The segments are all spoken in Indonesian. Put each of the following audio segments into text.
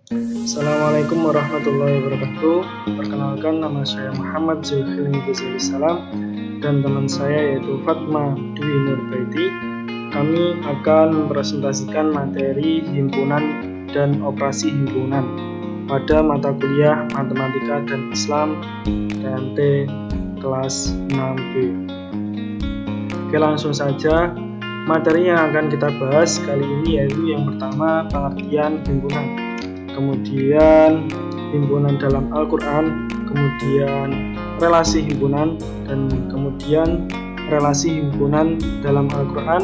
Assalamualaikum warahmatullahi wabarakatuh. Perkenalkan, nama saya Muhammad Zulkifli Ghazali Salam dan teman saya yaitu Fatma Dwi Nurbaiti. Kami akan mempresentasikan materi himpunan dan operasi himpunan pada mata kuliah Matematika dan Islam TMT kelas 6B. Oke, langsung saja. Materi yang akan kita bahas kali ini yaitu yang pertama, pengertian himpunan, kemudian himpunan dalam Al-Quran, kemudian relasi himpunan, dan kemudian relasi himpunan dalam Al-Quran,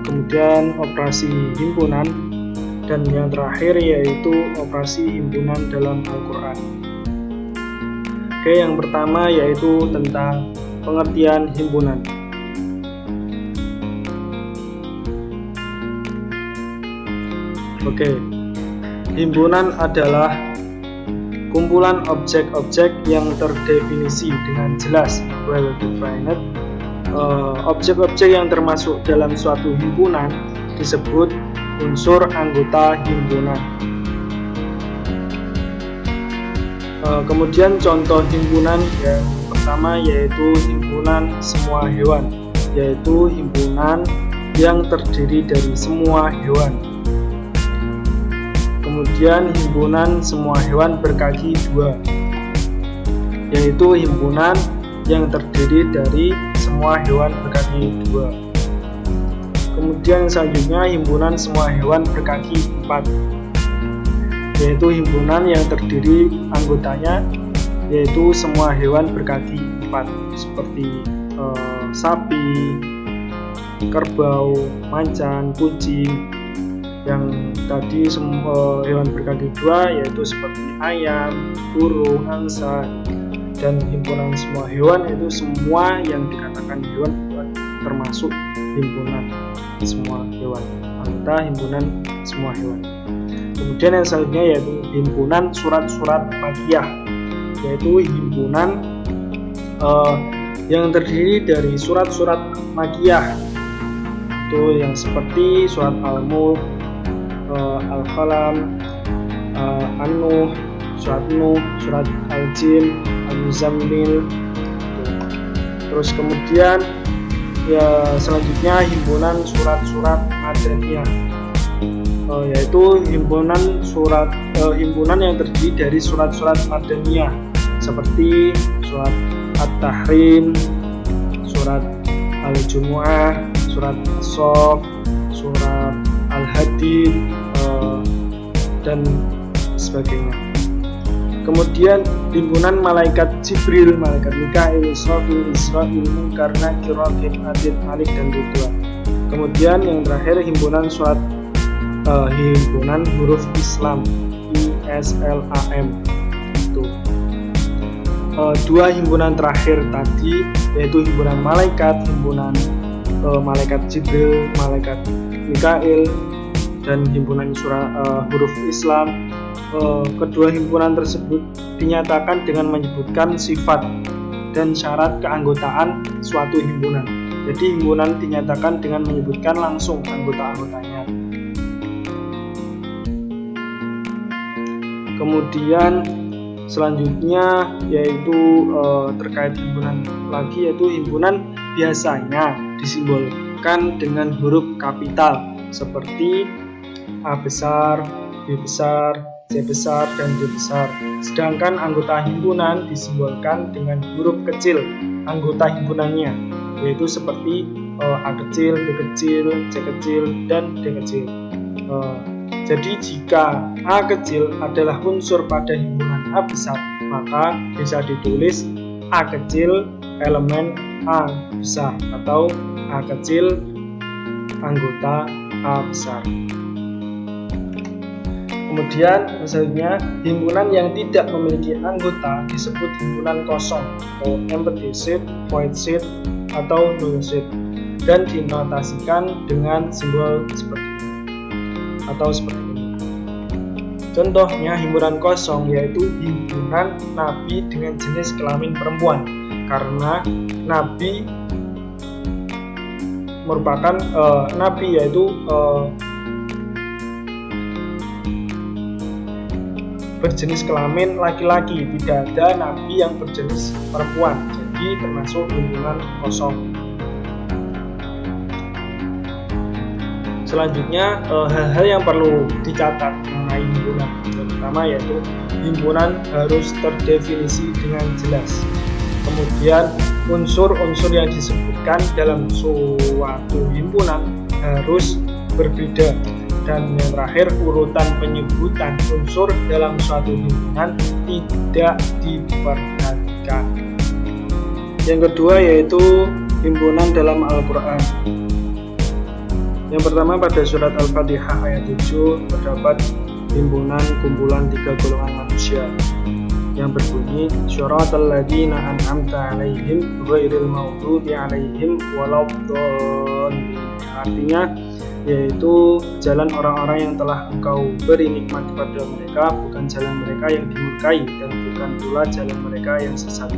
kemudian operasi himpunan, dan yang terakhir yaitu operasi himpunan dalam Al-Quran. Oke, yang pertama yaitu tentang pengertian himpunan. Oke, himpunan adalah kumpulan objek-objek yang terdefinisi dengan jelas, well defined. Objek-objek yang termasuk dalam suatu himpunan disebut unsur anggota himpunan. Kemudian contoh himpunan yang pertama yaitu himpunan semua hewan, yaitu himpunan yang terdiri dari semua hewan. Kemudian himpunan semua hewan berkaki dua, yaitu himpunan yang terdiri dari semua hewan berkaki dua. Kemudian selanjutnya himpunan semua hewan berkaki empat, yaitu himpunan yang terdiri anggotanya yaitu semua hewan berkaki empat, seperti sapi, kerbau, macan, kucing. Yang tadi semua hewan berkaki dua yaitu seperti ayam, burung, angsa. Dan himpunan semua hewan itu semua yang dikatakan hewan termasuk himpunan semua hewan, anggota himpunan semua hewan. Kemudian yang selanjutnya yaitu himpunan surat-surat makiyah, yaitu himpunan yang terdiri dari surat-surat makiyah, itu yang seperti surat Al-Mulk, Al-Qalam, An-Nuh, surat Nuh, surat Al-Jin, Al-Muzammil. Terus kemudian ya selanjutnya himpunan surat-surat Madaniyah, yaitu himpunan yang terdiri dari surat-surat Madaniyah seperti surat At-Tahrim, surat Al-Jumu'ah, surat As-Saff, surat Al-Hadid, dan sebagainya. Kemudian himpunan malaikat Jibril, malaikat Mikail, Israfil, Munkar, Nakir, Raqib, Atid, Malik, dan Ridwan. Kemudian yang terakhir himpunan himpunan huruf Islam, ISLAM. Itu dua himpunan terakhir tadi yaitu himpunan malaikat, himpunan malaikat Jibril, malaikat Mikail, dan himpunan huruf Islam. Kedua himpunan tersebut dinyatakan dengan menyebutkan sifat dan syarat keanggotaan suatu himpunan. Jadi himpunan dinyatakan dengan menyebutkan langsung anggota-anggotanya. Kemudian selanjutnya yaitu terkait himpunan lagi, yaitu himpunan biasanya disimbolkan dengan huruf kapital seperti A besar, B besar, C besar, dan D besar. Sedangkan anggota himpunan disimbolkan dengan huruf kecil anggota himpunannya, yaitu seperti A kecil, B kecil, C kecil, dan D kecil. Jadi jika A kecil adalah unsur pada himpunan A besar, maka bisa ditulis A kecil elemen A besar atau A kecil anggota A besar. Kemudian selanjutnya himpunan yang tidak memiliki anggota disebut himpunan kosong atau empty set, void set, atau null set, dan dinotasikan dengan simbol seperti ini atau seperti ini. Contohnya himpunan kosong yaitu himpunan nabi dengan jenis kelamin perempuan, karena nabi merupakan nabi yaitu berjenis kelamin laki-laki, tidak ada nabi yang berjenis perempuan, jadi termasuk himpunan kosong. Selanjutnya hal-hal yang perlu dicatat mengenai himpunan. Yang pertama yaitu himpunan harus terdefinisi dengan jelas. Kemudian unsur-unsur yang disebutkan dalam suatu himpunan harus berbeda. Dan yang terakhir, urutan penyebutan unsur dalam suatu himpunan tidak diperhatikan. Yang kedua yaitu himpunan dalam Al-Quran. Yang pertama pada surat Al-Fatihah ayat 7 terdapat himpunan kumpulan 3 golongan manusia yang berbunyi syiratal ladzina an'amta 'alaihim ghairil maghdubi 'alaihim waladdallin. Artinya yaitu jalan orang-orang yang telah engkau beri nikmat kepada mereka, bukan jalan mereka yang dimurkai dan bukan pula jalan mereka yang sesat.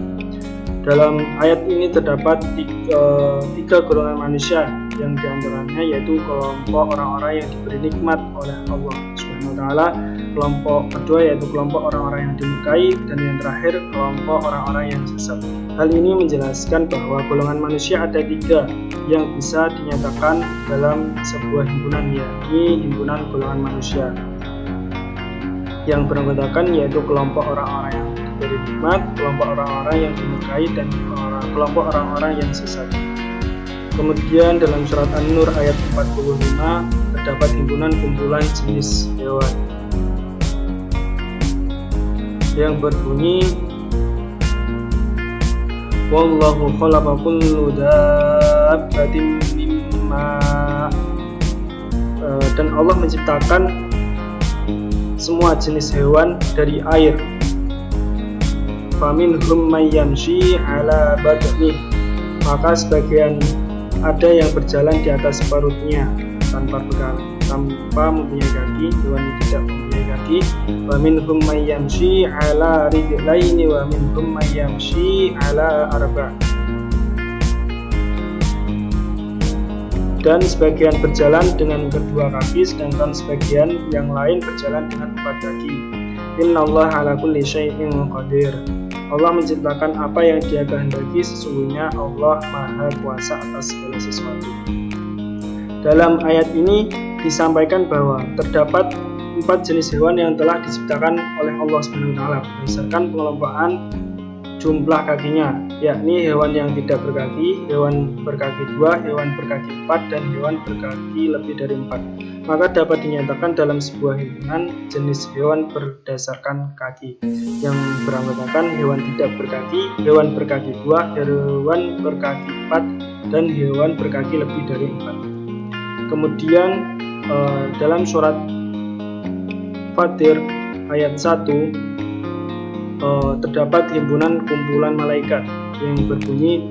Dalam ayat ini terdapat tiga golongan manusia yang diantaranya yaitu kelompok orang-orang yang diberi nikmat oleh Allah Subhanahu wa Ta'ala, kelompok kedua yaitu kelompok orang-orang yang dimurkai, dan yang terakhir kelompok orang-orang yang sesat. Hal ini menjelaskan bahwa golongan manusia ada 3 yang bisa dinyatakan dalam sebuah himpunan, yakni himpunan golongan manusia yang beranggotakan yaitu kelompok orang-orang yang diberi nikmat, kelompok orang-orang yang dimurkai, dan kelompok orang-orang yang sesat. Kemudian dalam surat An-Nur ayat 45 terdapat himpunan kumpulan jenis hewan yang berbunyi wallahu khalaqa kullu dabbatin mimma, dan Allah menciptakan semua jenis hewan dari air. Faminhum may yamshi ala batnih, maka sebagian ada yang berjalan di atas perutnya tanpa mempunyai kaki, hewan yang tidak mempunyai kaki. Wa minhum may yamshi ala rijlaini wa minhum may yamshi ala arba'. Dan sebagian berjalan dengan kedua kaki, sedangkan sebagian yang lain berjalan dengan 4 kaki. Innallaha ala kulli syai'in qadir. Allah menciptakan apa yang Dia kehendaki, sesungguhnya Allah Maha Kuasa atas segala sesuatu. Dalam ayat ini disampaikan bahwa terdapat 4 jenis hewan yang telah diciptakan oleh Allah Subhanahu wa Ta'ala berdasarkan pengelompokan jumlah kakinya, yakni hewan yang tidak berkaki, hewan berkaki 2, hewan berkaki 4, dan hewan berkaki lebih dari 4. Maka dapat dinyatakan dalam sebuah himpunan jenis hewan berdasarkan kaki yang beranggotakan hewan tidak berkaki, hewan berkaki 2, hewan berkaki 4, dan hewan berkaki lebih dari 4. Kemudian dalam surat Fatir ayat 1 terdapat himpunan kumpulan malaikat yang berbunyi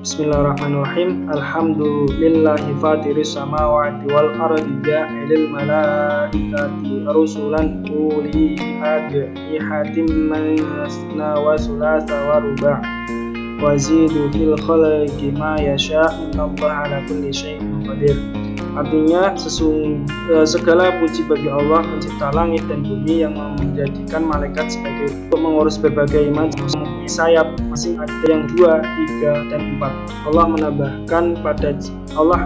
Bismillahirrahmanirrahim. Alhamdulillahi fatiris samawati wal ardi ja'ilil malaikati rusulan uli ajnihatin masna wa sulasa wa ruba' wazidu fil khalqi ma yasha' innallaha ala kulli syai'in qadir. Artinya segala puji bagi Allah pencipta langit dan bumi yang menjadikan malaikat sebagai mengurus berbagai macam sayap, masing ada yang 2, 3, dan 4. Allah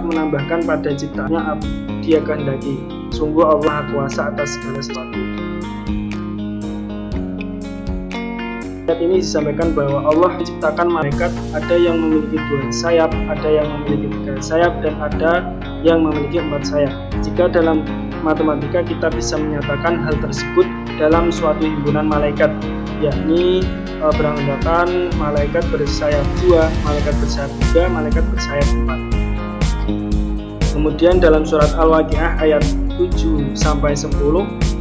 menambahkan pada ciptaannya apa Dia kehendaki. Sungguh Allah kuasa atas segala sesuatu. Ayat ini disampaikan bahwa Allah menciptakan malaikat, ada yang memiliki 2 sayap, ada yang memiliki 3 sayap, dan ada yang memiliki 4 sayap. Jika dalam matematika kita bisa menyatakan hal tersebut dalam suatu himpunan malaikat, yakni beranggotakan malaikat bersayap 2, malaikat bersayap 3, malaikat bersayap 4. Kemudian dalam surat Al-Waqiah ayat 7-10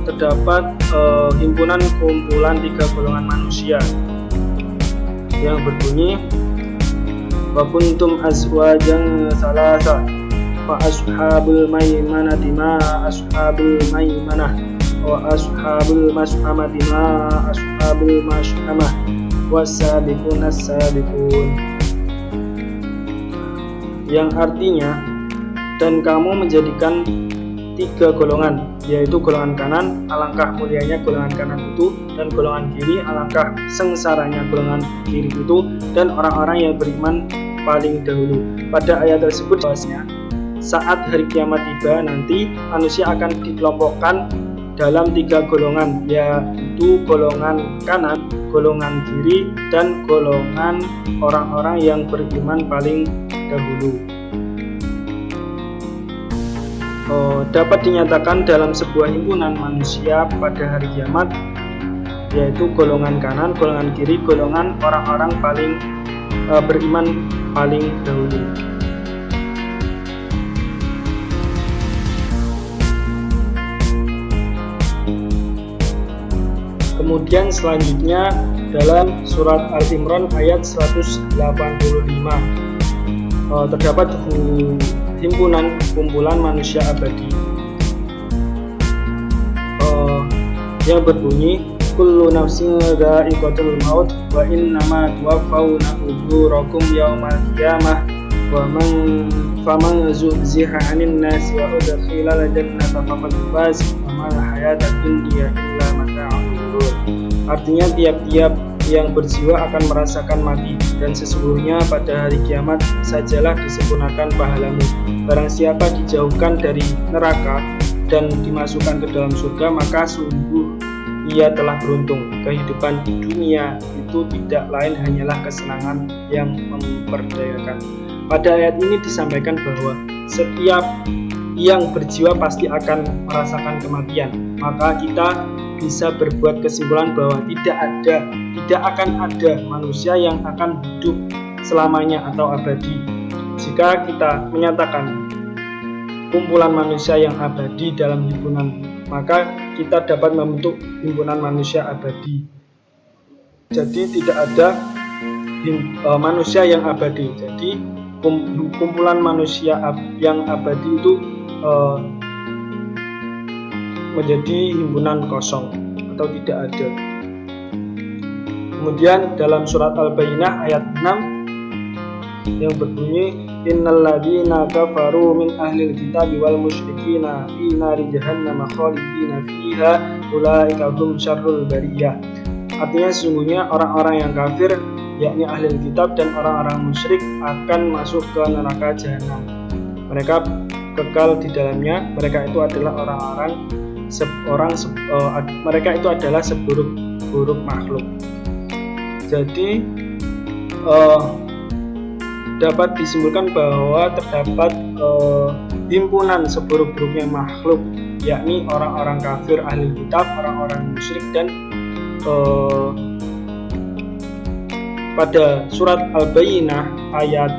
terdapat himpunan kumpulan 3 golongan manusia yang berbunyi wa kuntum azwajan salasa fa ashabul maimanati ma ashabul maimanah wa ashabul mas'amati ma ashabul mas'amah wasabiqun as-sabiqun, yang artinya dan kamu menjadikan 3 golongan, yaitu golongan kanan, alangkah mulianya golongan kanan itu, dan golongan kiri, alangkah sengsaranya golongan kiri itu, dan orang-orang yang beriman paling dahulu. Pada ayat tersebut bahwasanya saat hari kiamat tiba nanti manusia akan dikelompokkan dalam 3 golongan, yaitu golongan kanan, golongan kiri, dan golongan orang-orang yang beriman paling dahulu. Dapat dinyatakan dalam sebuah himpunan manusia pada hari kiamat, yaitu golongan kanan, golongan kiri, golongan orang-orang paling beriman paling dahulu. Kemudian selanjutnya dalam surat Al-Imran ayat 185 terdapat himpunan kumpulan manusia abadi yang berbunyi kullu nafsin dha'iqatul maut wa innama tuwaffawna ujurakum yaumal qiyamah wa faman zuhziha 'anil nasi wa udkhilal jannata faqad faz wa mal hayatud dunya illa mata'ul ghurur. Artinya tiap-tiap yang berjiwa akan merasakan mati, dan sesungguhnya pada hari kiamat sajalah disempurnakan pahalamu. Barang siapa dijauhkan dari neraka dan dimasukkan ke dalam surga, maka sungguh ia telah beruntung. Kehidupan di dunia itu tidak lain hanyalah kesenangan yang memperdayakan. Pada ayat ini disampaikan bahwa setiap yang berjiwa pasti akan merasakan kematian. Maka kita bisa berbuat kesimpulan bahwa tidak akan ada manusia yang akan hidup selamanya atau abadi. Jika kita menyatakan kumpulan manusia yang abadi dalam himpunan, maka kita dapat membentuk himpunan manusia abadi. Jadi tidak ada manusia yang abadi. Jadi kumpulan manusia yang abadi itu menjadi himpunan kosong atau tidak ada. Kemudian dalam surat Al-Bayyinah ayat 6 yang berbunyi innal ladzina kafaru min ahlil kitabi wal musyrikina fi nari jahannam khalidina fiha ulaika hum syarrul bariyah. Artinya sesungguhnya orang-orang yang kafir, yakni ahlil kitab dan orang-orang musyrik, akan masuk ke neraka jahanam. Mereka kekal di dalamnya. Mereka itu adalah mereka itu adalah seburuk-buruk makhluk. Jadi dapat disimpulkan bahwa terdapat himpunan seburuk-buruknya makhluk, yakni orang-orang kafir, ahli kitab, orang-orang musyrik, dan pada surat Al-Bayyinah ayat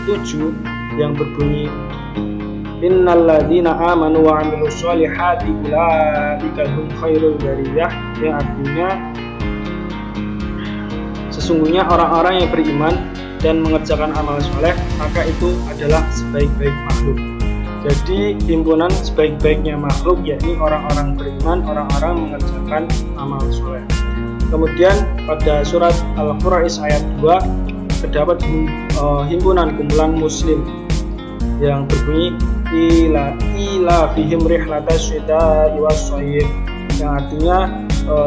7 yang berbunyi innal ladzina amanu wa 'amilus sholihati ulaika hum khairul bariyah, yang artinya sesungguhnya orang-orang yang beriman dan mengerjakan amal soleh, maka itu adalah sebaik-baik makhluk. Jadi himpunan sebaik-baiknya makhluk yakni orang-orang beriman, orang-orang mengerjakan amal soleh. Kemudian pada surat Al-Qur'an ayat 2 terdapat himpunan kumpulan muslim yang berbunyi ila fihim rihlatas syita'i was-shayb, yang artinya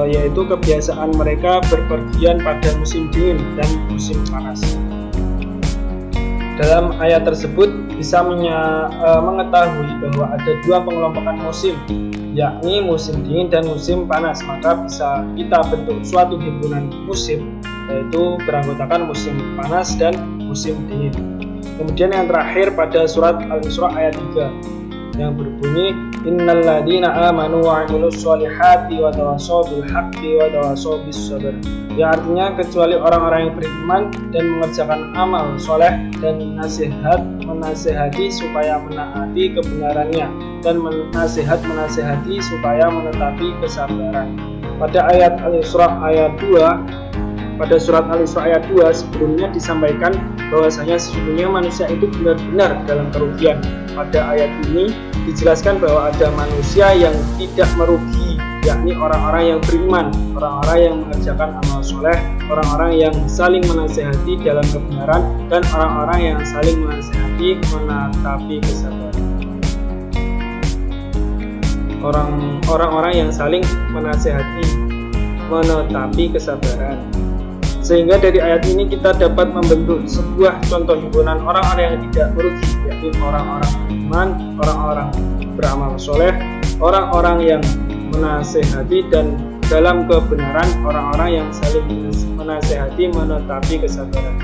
yaitu kebiasaan mereka berpergian pada musim dingin dan musim panas. Dalam ayat tersebut bisa mengetahui bahwa ada dua pengelompokan musim, yakni musim dingin dan musim panas. Maka bisa kita bentuk suatu himpunan musim, yaitu beranggotakan musim panas dan musim dingin. Kemudian yang terakhir pada surat Al-Isra ayat 3 yang berbunyi innal ladzina amanu wa 'amilus sholihati wa tawassaw bil haqqi wa tawassaw bis sabr, yang artinya kecuali orang-orang yang beriman dan mengerjakan amal soleh dan menasihati supaya menaati kebenarannya dan menasihati supaya menetapi kesabaran. Pada ayat Al-Isra ayat 2, pada surat Al-Isra ayat 2 sebelumnya disampaikan bahwasanya sesungguhnya manusia itu benar-benar dalam kerugian. Pada ayat ini dijelaskan bahwa ada manusia yang tidak merugi, yakni orang-orang yang beriman, orang-orang yang mengerjakan amal soleh, orang-orang yang saling menasihati dalam kebenaran, dan orang-orang yang saling menasihati menatapi kesabaran. orang-orang yang saling menasehati, menetapi kesabaran. Sehingga dari ayat ini kita dapat membentuk sebuah contoh himpunan orang-orang yang tidak merugi, yaitu orang-orang beriman, orang-orang beramal soleh, orang-orang yang menasehati dan dalam kebenaran, orang-orang yang saling menasehati, menetapi kesabaran.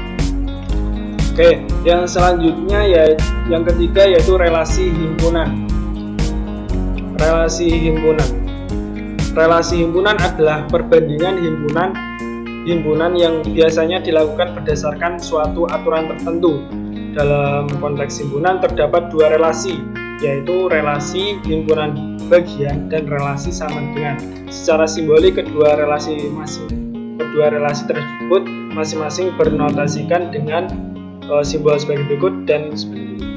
Oke, yang selanjutnya yang ketiga yaitu relasi himpunan. Relasi himpunan adalah perbandingan himpunan yang biasanya dilakukan berdasarkan suatu aturan tertentu. Dalam konteks himpunan terdapat dua relasi, yaitu relasi himpunan bagian dan relasi sama dengan. Secara simbolik kedua relasi tersebut masing-masing bernotasikan dengan simbol sebagai berikut dan sebagai berikut.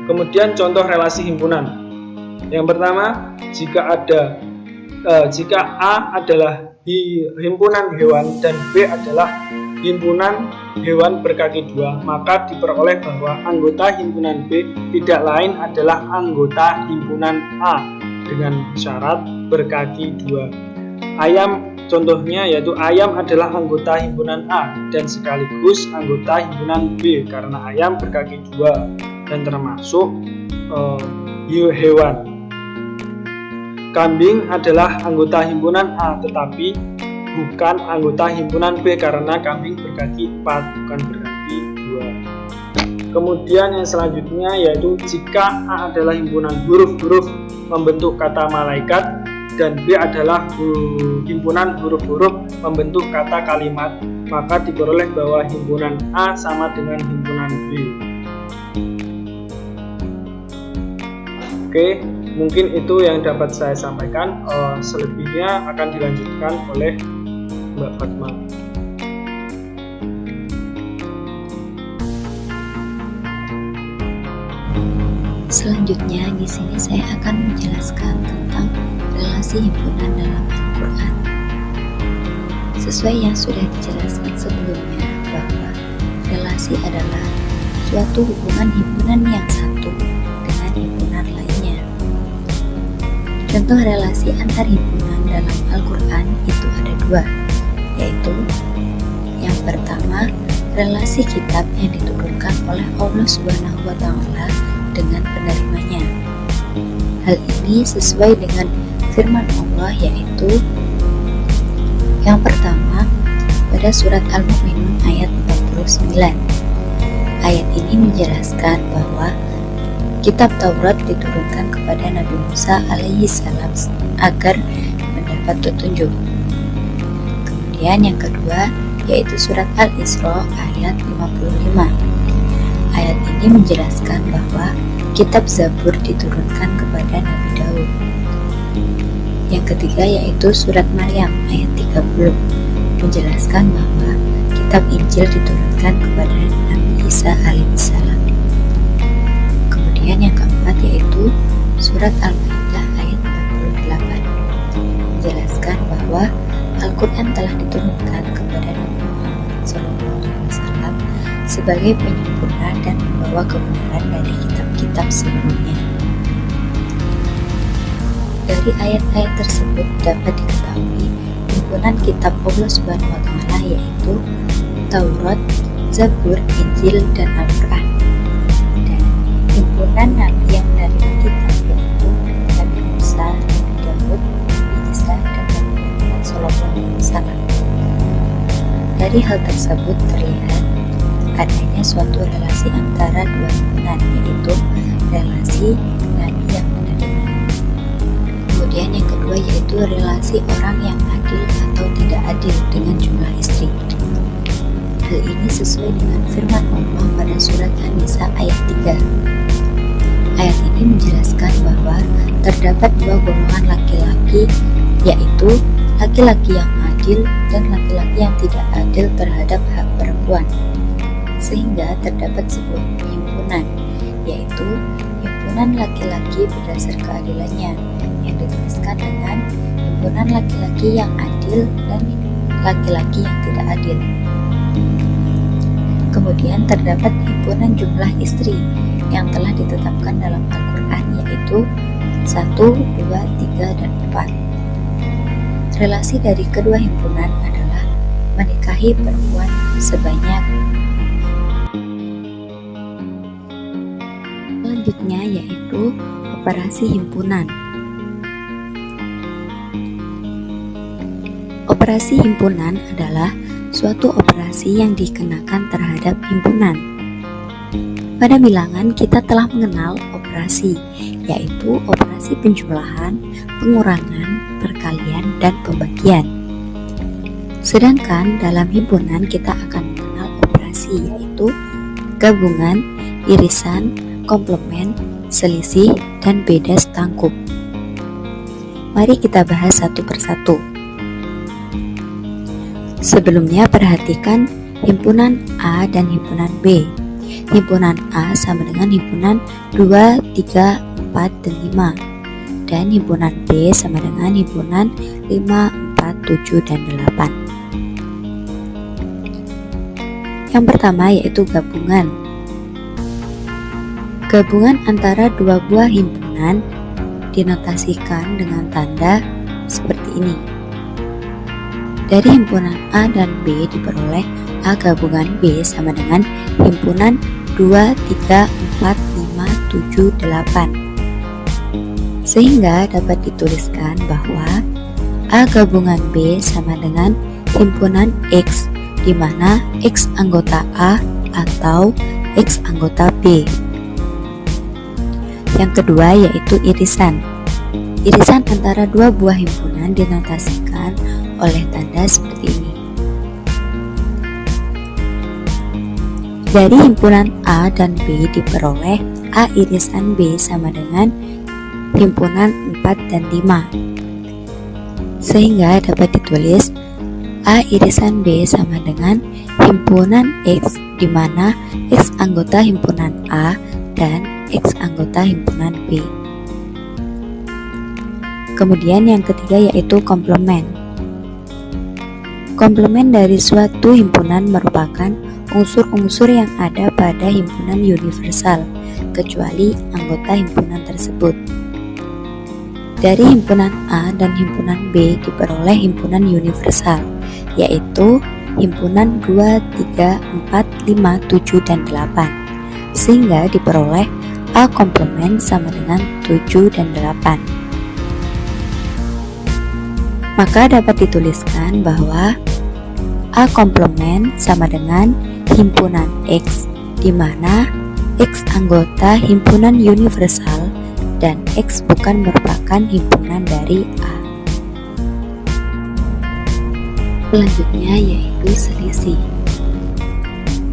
Kemudian contoh relasi himpunan. Yang pertama, jika A adalah himpunan hewan dan B adalah himpunan hewan berkaki dua, maka diperoleh bahwa anggota himpunan B tidak lain adalah anggota himpunan A dengan syarat berkaki dua. Ayam contohnya yaitu ayam adalah anggota himpunan A dan sekaligus anggota himpunan B karena ayam berkaki dua dan termasuk hewan. Kambing adalah anggota himpunan A tetapi bukan anggota himpunan B karena kambing berkaki 4 bukan berkaki 2. Kemudian yang selanjutnya yaitu jika A adalah himpunan huruf-huruf membentuk kata malaikat dan B adalah himpunan huruf-huruf membentuk kata kalimat, maka diperoleh bahwa himpunan A sama dengan himpunan B. Oke, mungkin itu yang dapat saya sampaikan. Selebihnya akan dilanjutkan oleh Mbak Fatma. Selanjutnya di sini saya akan menjelaskan tentang relasi himpunan dalam Al-Quran. Sesuai yang sudah dijelaskan sebelumnya bahwa relasi adalah suatu hubungan himpunan yang satu dengan himpunan lainnya. Contoh relasi antar himpunan dalam Al-Quran itu ada dua, yaitu yang pertama relasi kitab yang diturunkan oleh Allah Subhanahu wa Ta'ala dengan penerimanya. Hal ini sesuai dengan firman Allah, yaitu yang pertama pada surat Al-Mu'minun ayat 49. Ayat ini menjelaskan bahwa kitab Taurat diturunkan kepada Nabi Musa alaihi salam agar mendapat petunjuk. Kemudian yang kedua yaitu surat Al-Isra ayat 55. Ayat ini menjelaskan bahwa kitab Zabur diturunkan kepada Nabi Daud. Yang ketiga yaitu surat Maryam ayat 30 menjelaskan bahwa kitab Injil diturunkan kepada Nabi Isa alaihissalam. Kemudian yang keempat yaitu surat Al-Maidah ayat 48 menjelaskan bahwa Al-Quran telah diturunkan kepada Nabi Muhammad SAW sebagai penyempurna dan membawa kebenaran dari kitab-kitab sebelumnya. Dari ayat-ayat tersebut dapat diketahui himpunan kitab Allah Subhanahu wa Ta'ala yaitu Taurat, Zabur, Injil, dan Al-Quran. Dan himpunan Nabi yang menerima kitab yaitu Nabi Musa, Nabi Daud, Nabi Isa, dan Nabi Muhammad SAW. Dari hal tersebut terlihat adanya suatu relasi antara dua himpunan, yaitu relasi Nabi yang menerima. Kemudian yang kedua yaitu relasi orang yang adil atau tidak adil dengan jumlah istri. Hal ini sesuai dengan firman Allah pada surat An-Nisa ayat 3. Ayat ini menjelaskan bahwa terdapat dua golongan laki-laki, yaitu laki-laki yang adil dan laki-laki yang tidak adil terhadap hak perempuan. Sehingga terdapat sebuah himpunan, yaitu himpunan laki-laki berdasar keadilannya, yang dituliskan dengan himpunan laki-laki yang adil dan laki-laki yang tidak adil. Kemudian terdapat himpunan jumlah istri yang telah ditetapkan dalam Al-Quran, Al-Quran, yaitu 1, 2, 3, dan 4. Relasi dari kedua himpunan adalah menikahi perempuan sebanyak. Selanjutnya yaitu operasi himpunan. Operasi himpunan adalah suatu operasi yang dikenakan terhadap himpunan. Pada bilangan kita telah mengenal operasi, yaitu operasi penjumlahan, pengurangan, perkalian, dan pembagian. Sedangkan dalam himpunan kita akan mengenal operasi, yaitu gabungan, irisan, komplement, selisih, dan beda setangkup. Mari kita bahas satu persatu. Sebelumnya perhatikan himpunan A dan himpunan B. Himpunan A sama dengan himpunan 2, 3, 4, dan 5. Dan himpunan B sama dengan himpunan 5, 4, 7, dan 8. Yang pertama yaitu gabungan. Gabungan antara dua buah himpunan dinotasikan dengan tanda seperti ini. Dari himpunan A dan B diperoleh A gabungan B sama dengan himpunan 2, 3, 4, 5, 7, 8. Sehingga dapat dituliskan bahwa A gabungan B sama dengan himpunan X, di mana X anggota A atau X anggota B. Yang kedua yaitu irisan. Irisan antara dua buah himpunan dinotasikan oleh tanda seperti ini. Dari himpunan A dan B diperoleh A irisan B sama dengan himpunan 4 dan 5. Sehingga dapat ditulis A irisan B sama dengan himpunan X, di mana X anggota himpunan A dan X anggota himpunan B. Kemudian yang ketiga yaitu komplement. Komplement dari suatu himpunan merupakan unsur-unsur yang ada pada himpunan universal, kecuali anggota himpunan tersebut. Dari himpunan A dan himpunan B diperoleh himpunan universal, yaitu himpunan 2, 3, 4, 5, 7, dan 8. Sehingga diperoleh A komplement sama dengan 7 dan 8. Maka dapat dituliskan bahwa A komplement sama dengan himpunan X, di mana X anggota himpunan universal dan X bukan merupakan himpunan dari A. Selanjutnya yaitu selisih.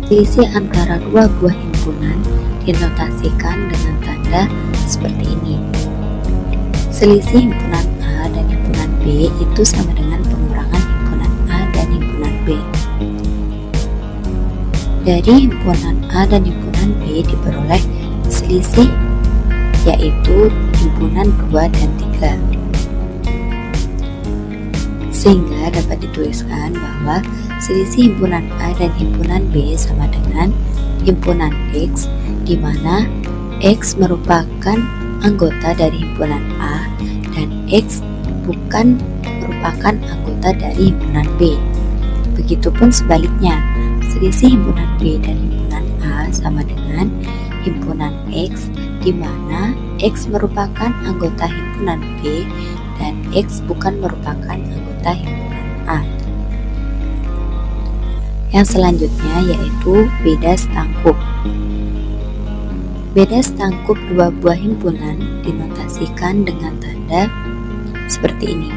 Selisih antara dua buah himpunan dinotasikan dengan tanda seperti ini. Selisih himpunan A dan himpunan B itu sama dengan pengurangan himpunan A dan himpunan B. Dari himpunan A dan himpunan B diperoleh selisih, yaitu himpunan 2 dan 3. Sehingga dapat dituliskan bahwa selisih himpunan A dan himpunan B sama dengan himpunan X, di mana X merupakan anggota dari himpunan A dan X bukan merupakan anggota dari himpunan B. Begitupun sebaliknya, selisih himpunan B dan himpunan A sama dengan himpunan X, di mana X merupakan anggota himpunan B dan X bukan merupakan anggota himpunan A. Yang selanjutnya yaitu beda setangkup. Beda setangkup dua buah himpunan dinotasikan dengan tanda seperti ini.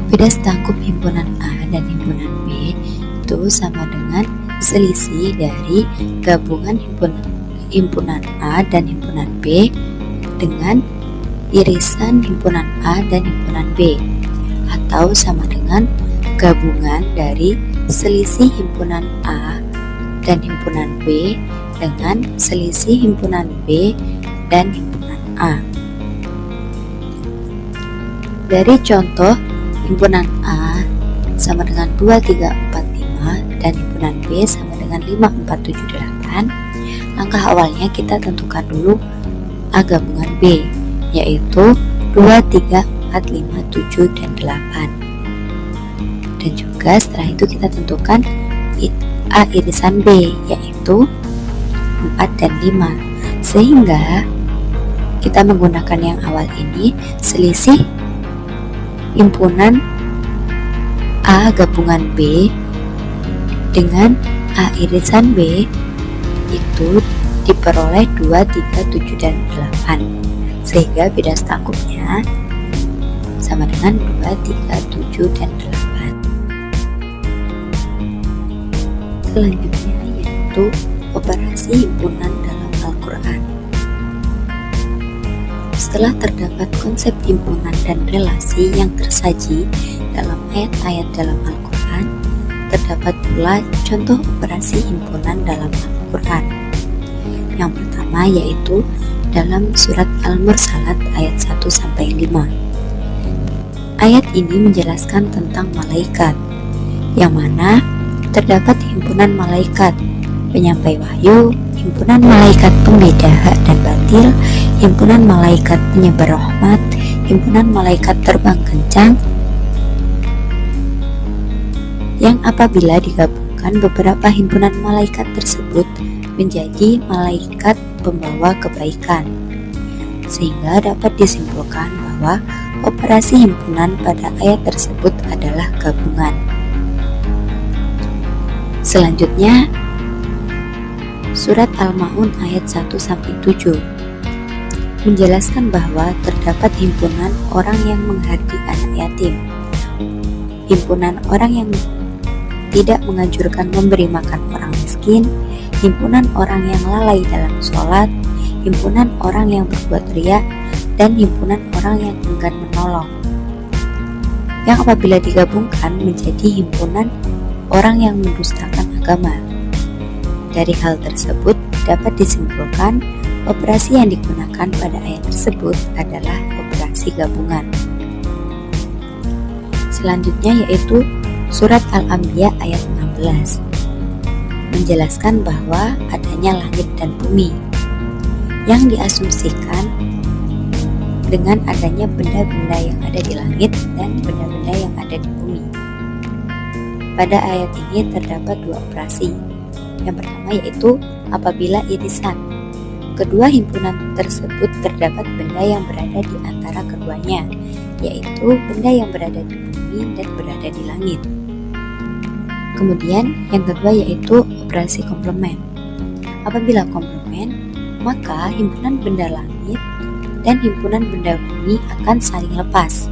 Beda setangkup himpunan A dan himpunan B itu sama dengan selisih dari gabungan himpunan A dan himpunan B dengan irisan himpunan A dan himpunan B, atau sama dengan gabungan dari selisih himpunan A dan himpunan B dengan selisih himpunan B dan himpunan A. Dari contoh, himpunan A sama dengan 2, 3, 4, 5 dan himpunan B sama dengan 5, 4, 7, 8, langkah awalnya kita tentukan dulu A gabungan B, yaitu 2, 3, 4, 5, 7, dan 8. Dan juga setelah itu kita tentukan A irisan B, yaitu 4 dan 5. Sehingga kita menggunakan yang awal ini, selisih himpunan A gabungan B dengan A irisan B itu diperoleh 2, 3, 7, dan 8. Sehingga beda setangkupnya sama dengan 2, 3, 7, dan 8. Selanjutnya yaitu operasi himpunan dalam Al-Quran. Setelah terdapat konsep himpunan dan relasi yang tersaji dalam ayat-ayat dalam Al-Quran, terdapat pula contoh operasi himpunan dalam Al-Quran. Yang pertama yaitu dalam surat Al-Mursalat ayat 1-5. Ayat ini menjelaskan tentang malaikat, yang mana terdapat himpunan malaikat penyampai wahyu, himpunan malaikat pembeda hak dan batil, himpunan malaikat penyebar rahmat, himpunan malaikat terbang kencang, yang apabila digabungkan beberapa himpunan malaikat tersebut menjadi malaikat pembawa kebaikan, sehingga dapat disimpulkan bahwa operasi himpunan pada ayat tersebut adalah gabungan. Selanjutnya surat Al-Ma'un ayat 1-7 menjelaskan bahwa terdapat himpunan orang yang menghardik anak yatim, himpunan orang yang tidak menganjurkan memberi makan orang miskin, himpunan orang yang lalai dalam sholat, himpunan orang yang berbuat riya, dan himpunan orang yang enggan menolong, yang apabila digabungkan menjadi himpunan orang yang mendustakan agama. Dari hal tersebut dapat disimpulkan operasi yang digunakan pada ayat tersebut adalah operasi gabungan. Selanjutnya yaitu surat Al-Anbiya ayat 16 menjelaskan bahwa adanya langit dan bumi yang diasumsikan dengan adanya benda-benda yang ada di langit dan benda-benda yang ada di bumi. Pada ayat ini terdapat dua operasi. Yang pertama yaitu apabila irisan kedua himpunan tersebut terdapat benda yang berada di antara keduanya, yaitu benda yang berada di bumi dan berada di langit. Kemudian yang kedua yaitu operasi komplement. Apabila komplement, maka himpunan benda langit dan himpunan benda bumi akan saling lepas,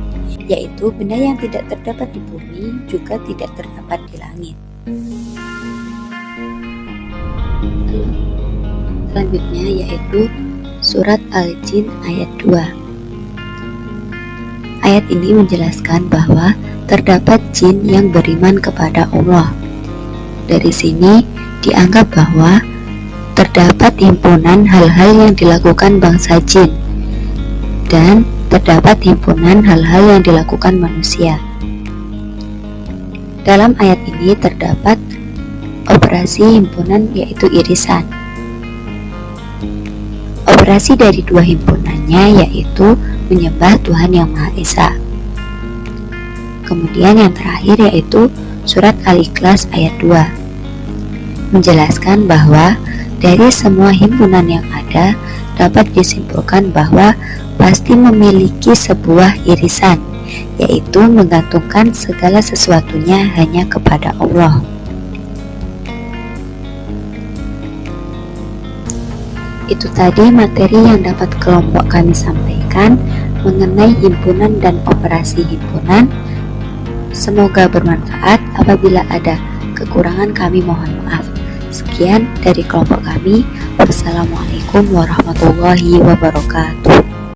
yaitu benda yang tidak terdapat di bumi juga tidak terdapat di langit. Selanjutnya yaitu surat Al-Jin ayat 2. Ayat ini menjelaskan bahwa terdapat jin yang beriman kepada Allah. Dari sini dianggap bahwa terdapat himpunan hal-hal yang dilakukan bangsa jin dan terdapat himpunan hal-hal yang dilakukan manusia. Dalam ayat ini terdapat operasi himpunan yaitu irisan. Operasi dari dua himpunannya yaitu menyembah Tuhan Yang Maha Esa. Kemudian yang terakhir yaitu surat Al-Ikhlas ayat 2 menjelaskan bahwa dari semua himpunan yang ada dapat disimpulkan bahwa pasti memiliki sebuah irisan, yaitu menggantungkan segala sesuatunya hanya kepada Allah. Itu tadi materi yang dapat kelompok kami sampaikan mengenai himpunan dan operasi himpunan. Semoga bermanfaat. Apabila ada kekurangan kami mohon maaf. Sekian dari kelompok kami. Wassalamualaikum warahmatullahi wabarakatuh.